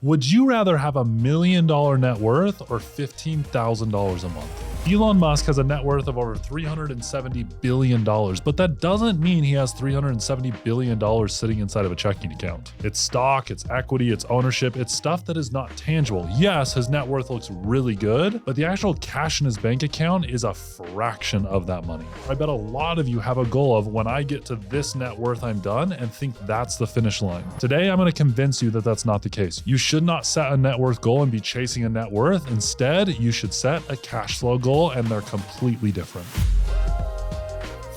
Would you rather have $1 million net worth or $15,000 a month? Elon Musk has a net worth of over $370 billion, but that doesn't mean he has $370 billion sitting inside of a checking account. It's stock, it's equity, it's ownership, it's stuff that is not tangible. Yes, his net worth looks really good, but the actual cash in his bank account is a fraction of that money. I bet a lot of you have a goal of when I get to this net worth, I'm done, and think that's the finish line. Today, I'm going to convince you that that's not the case. You should not set a net worth goal and be chasing a net worth. Instead, you should set a cash flow goal, and they're completely different.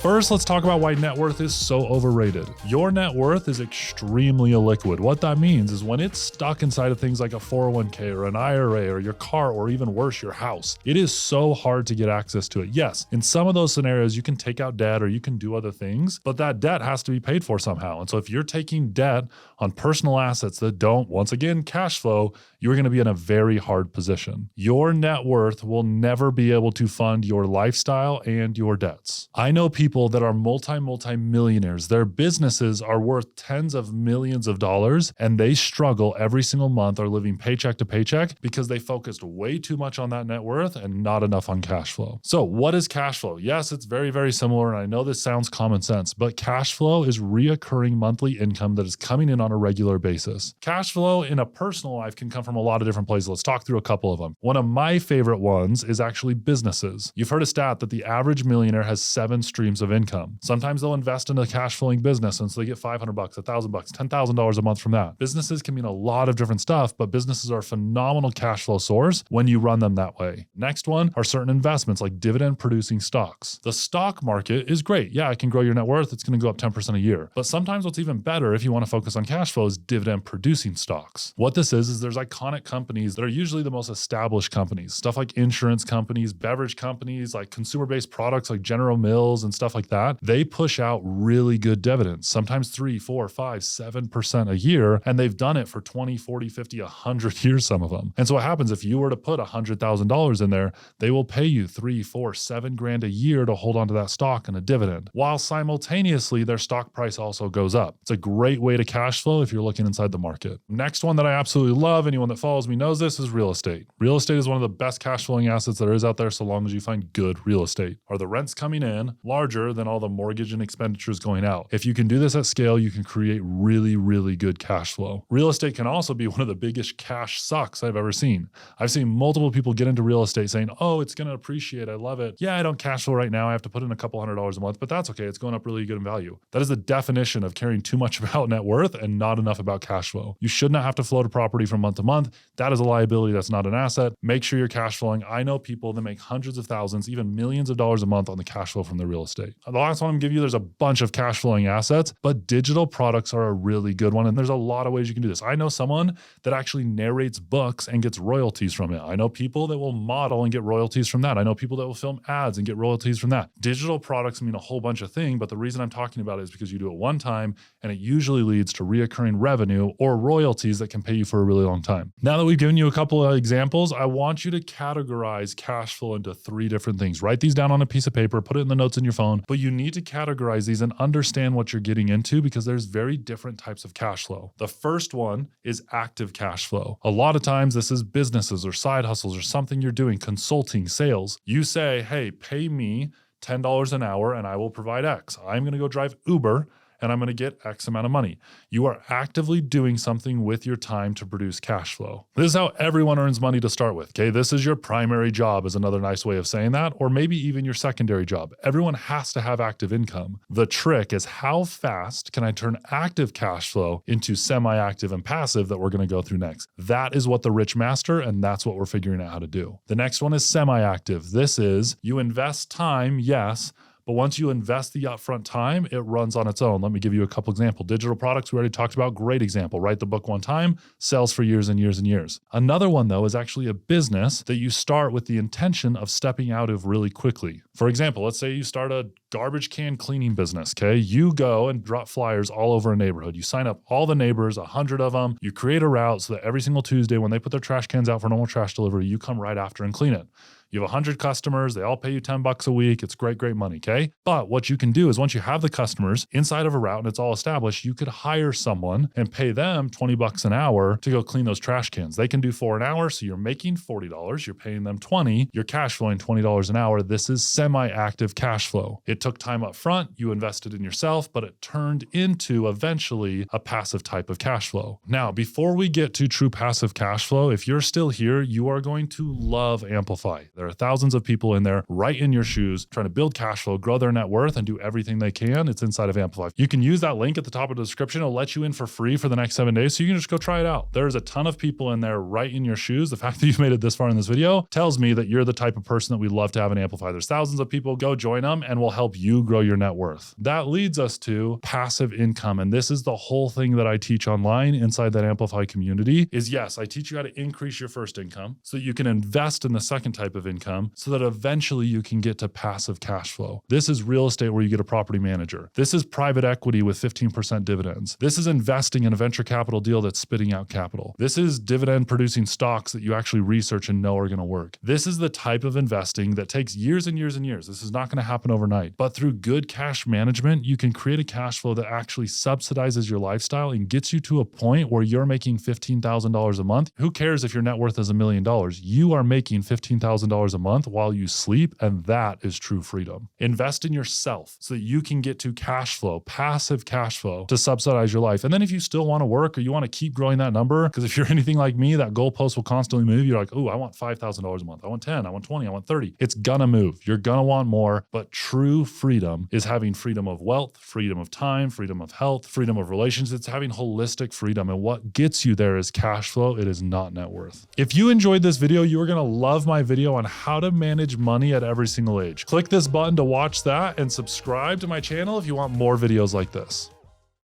First, let's talk about why net worth is so overrated. Your net worth is extremely illiquid. What that means is when it's stuck inside of things like a 401k or an IRA or your car, or even worse, your house, it is so hard to get access to it. Yes, in some of those scenarios, you can take out debt or you can do other things, but that debt has to be paid for somehow. And so if you're taking debt on personal assets that don't, once again, cash flow, you're going to be in a very hard position. Your net worth will never be able to fund your lifestyle and your debts. I know people that are multi-millionaires. Their businesses are worth tens of millions of dollars, and they struggle every single month or living paycheck to paycheck because they focused way too much on that net worth and not enough on cash flow. So what is cash flow? Yes, it's very, very similar, and I know this sounds common sense, but cash flow is reoccurring monthly income that is coming in on a regular basis. Cash flow in a personal life can come from a lot of different places. Let's talk through a couple of them. One of my favorite ones is actually businesses. You've heard a stat that the average millionaire has 7 streams of income. Sometimes they'll invest in a cash flowing business, and so they get $500, $1,000, $10,000 a month from that. Businesses can mean a lot of different stuff, but businesses are a phenomenal cash flow source when you run them that way. Next one are certain investments like dividend producing stocks. The stock market is great. Yeah, it can grow your net worth. It's going to go up 10% a year. But sometimes what's even better if you want to focus on cash flow is dividend producing stocks. What this is there's iconic companies that are usually the most established companies. Stuff like insurance companies, beverage companies, like consumer-based products like General Mills and stuff like that. They push out really good dividends, sometimes 3, 4, 5, 7% a year. And they've done it for 20, 40, 50, 100 years, some of them. And so what happens if you were to put $100,000 in there, they will pay you 3, 4, 7 grand a year to hold onto that stock and a dividend, while simultaneously their stock price also goes up. It's a great way to cash flow if you're looking inside the market. Next one that I absolutely love, anyone that follows me knows this, is real estate. Real estate is one of the best cash flowing assets there is out there, so long as you find good real estate. Are the rents coming in larger than all the mortgage and expenditures going out? If you can do this at scale, you can create really, really good cash flow. Real estate can also be one of the biggest cash sucks I've ever seen. I've seen multiple people get into real estate saying, oh, it's going to appreciate. I love it. Yeah, I don't cash flow right now. I have to put in a couple $100s a month, but that's okay. It's going up really good in value. That is the definition of caring too much about net worth and not enough about cash flow. You should not have to float a property from month to month. That is a liability. That's not an asset. Make sure you're cash flowing. I know people that make hundreds of thousands, even millions of dollars a month on the cash flow from their real estate. The last one I'm giving you, there's a bunch of cash flowing assets, but digital products are a really good one. And there's a lot of ways you can do this. I know someone that actually narrates books and gets royalties from it. I know people that will model and get royalties from that. I know people that will film ads and get royalties from that. Digital products mean a whole bunch of things, but the reason I'm talking about it is because you do it one time and it usually leads to reoccurring revenue or royalties that can pay you for a really long time. Now that we've given you a couple of examples, I want you to categorize cash flow into 3 different things. Write these down on a piece of paper, put it in the notes in your phone, but you need to categorize these and understand what you're getting into because there's very different types of cash flow. The first one is active cash flow. A lot of times this is businesses or side hustles or something you're doing, consulting, sales. You say, hey, pay me $10 an hour and I will provide X. I'm going to go drive Uber and I'm going to get X amount of money. You are actively doing something with your time to produce cash flow. This is how everyone earns money to start with, okay? This is your primary job is another nice way of saying that, or maybe even your secondary job. Everyone has to have active income. The trick is how fast can I turn active cash flow into semi-active and passive that we're going to go through next. That is what the rich master, and that's what we're figuring out how to do. The next one is semi-active. This is you invest time, yes, but once you invest the upfront time, it runs on its own. Let me give you a couple examples. Digital products, we already talked about, great example. Write the book one time, sells for years and years and years. Another one though is actually a business that you start with the intention of stepping out of really quickly. For example, let's say you start a garbage can cleaning business, okay? You go and drop flyers all over a neighborhood. You sign up all the neighbors, 100 of them. You create a route so that every single Tuesday when they put their trash cans out for normal trash delivery, you come right after and clean it. You have 100 customers, they all pay you $10 a week. It's great, great money, okay? But what you can do is once you have the customers inside of a route and it's all established, you could hire someone and pay them $20 an hour to go clean those trash cans. They can do 4 an hour, so you're making $40, you're paying them $20, you're cash flowing $20 an hour. This is semi-active cash flow. It took time up front, you invested in yourself, but it turned into eventually a passive type of cash flow. Now, before we get to true passive cash flow, if you're still here, you are going to love Amplify. There are thousands of people in there right in your shoes trying to build cash flow, grow their net worth, and do everything they can. It's inside of Amplify. You can use that link at the top of the description. It'll let you in for free for the next 7 days, so you can just go try it out. There's a ton of people in there right in your shoes. The fact that you've made it this far in this video tells me that you're the type of person that we love to have in Amplify. There's thousands of people. Go join them and we'll help you grow your net worth. That leads us to passive income. And this is the whole thing that I teach online inside that Amplify community is, yes, I teach you how to increase your first income so that you can invest in the second type of income so that eventually you can get to passive cash flow. This is real estate where you get a property manager. This is private equity with 15% dividends. This is investing in a venture capital deal that's spitting out capital. This is dividend producing stocks that you actually research and know are going to work. This is the type of investing that takes years and years and years. This is not going to happen overnight, but through good cash management, you can create a cash flow that actually subsidizes your lifestyle and gets you to a point where you're making $15,000 a month. Who cares if your net worth is $1 million? You are making $15,000 a month while you sleep, and that is true freedom. Invest in yourself so that you can get to cash flow, passive cash flow to subsidize your life. And then if you still want to work or you want to keep growing that number, because if you're anything like me, that goalpost will constantly move. You're like, oh, I want $5,000 a month. I want 10, I want 20, I want 30. It's gonna move. You're gonna want more, but true freedom is having freedom of wealth, freedom of time, freedom of health, freedom of relations. It's having holistic freedom. And what gets you there is cash flow. It is not net worth. If you enjoyed this video, you are gonna love my video on how to manage money at every single age. Click this button to watch that and subscribe to my channel if you want more videos like this.